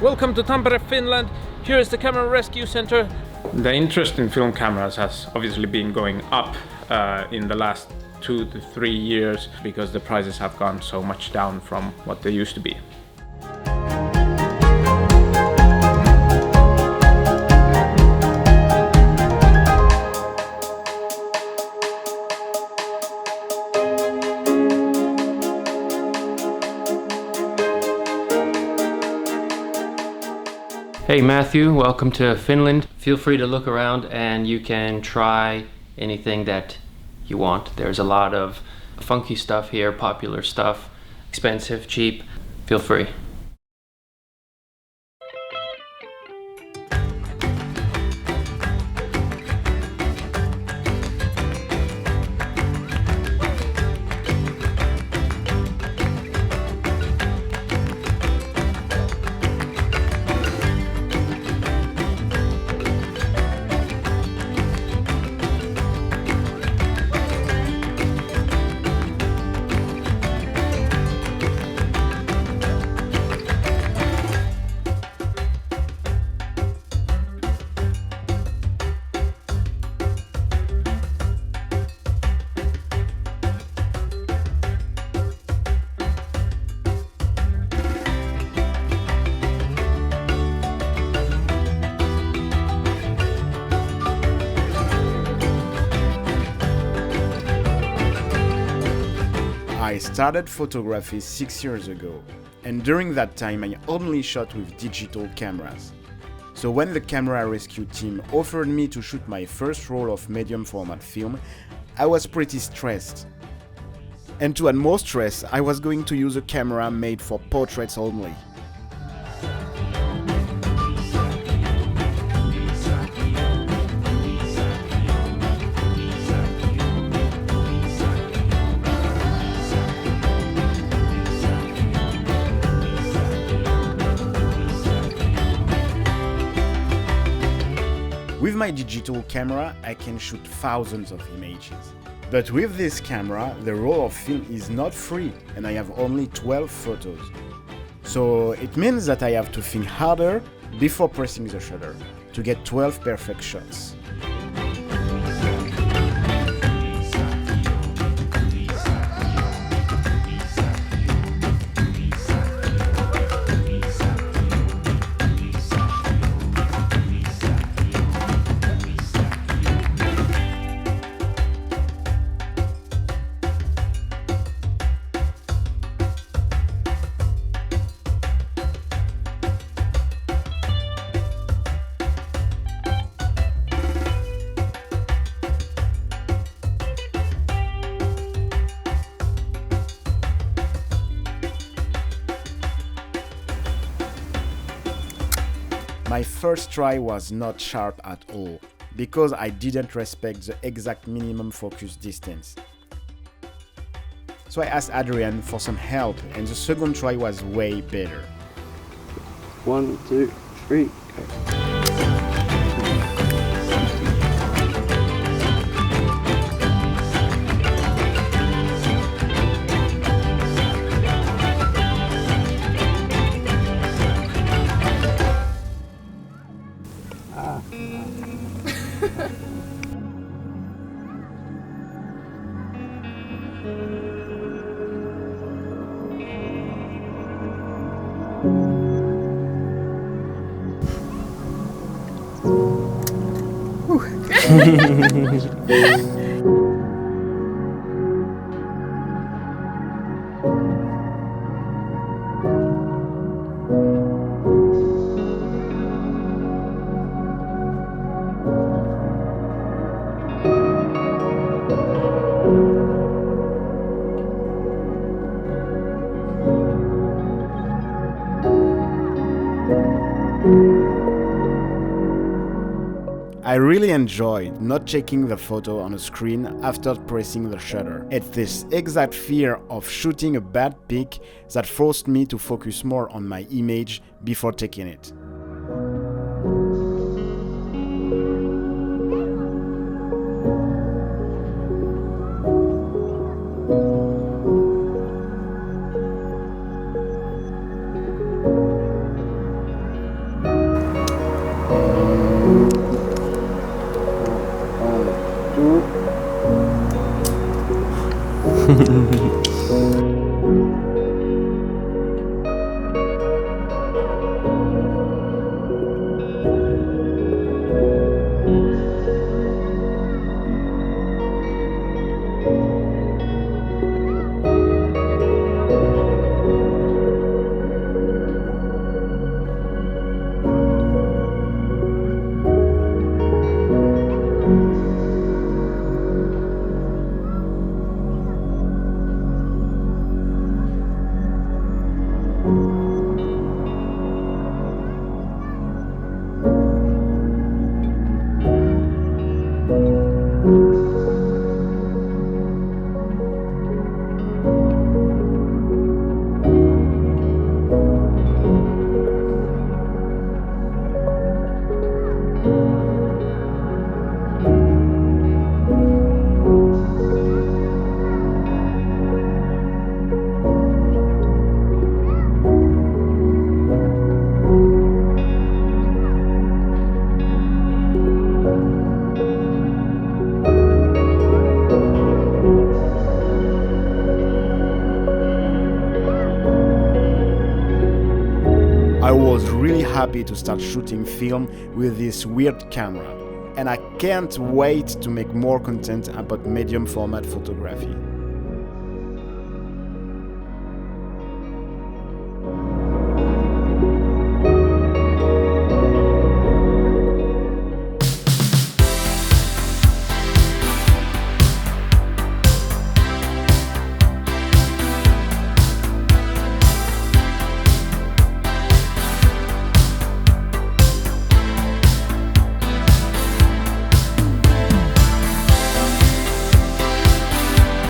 Welcome to Tampere, Finland. Here is the Camera Rescue Center. The interest in film cameras has obviously been going up in the last 2 to 3 years because the prices have gone so much down from what they used to be. Hey Matthew, welcome to Finland. Feel free to look around and you can try anything that you want. There's a lot of funky stuff here, popular stuff, expensive, cheap. Feel free. I started photography 6 years ago, and during that time I only shot with digital cameras. So when the camera rescue team offered me to shoot my first roll of medium format film, I was pretty stressed. And to add more stress, I was going to use a camera made for portraits only. With my digital camera, I can shoot thousands of images. But with this camera, the roll of film is not free and I have only 12 photos. So it means that I have to think harder before pressing the shutter to get 12 perfect shots. My first try was not sharp at all, because I didn't respect the exact minimum focus distance. So I asked Adrian for some help, and the second try was way better. 1, 2, 3, go. I really enjoyed not checking the photo on a screen after pressing the shutter. It's this exact fear of shooting a bad pic that forced me to focus more on my image before taking it. I was really happy to start shooting film with this weird camera, and I can't wait to make more content about medium format photography.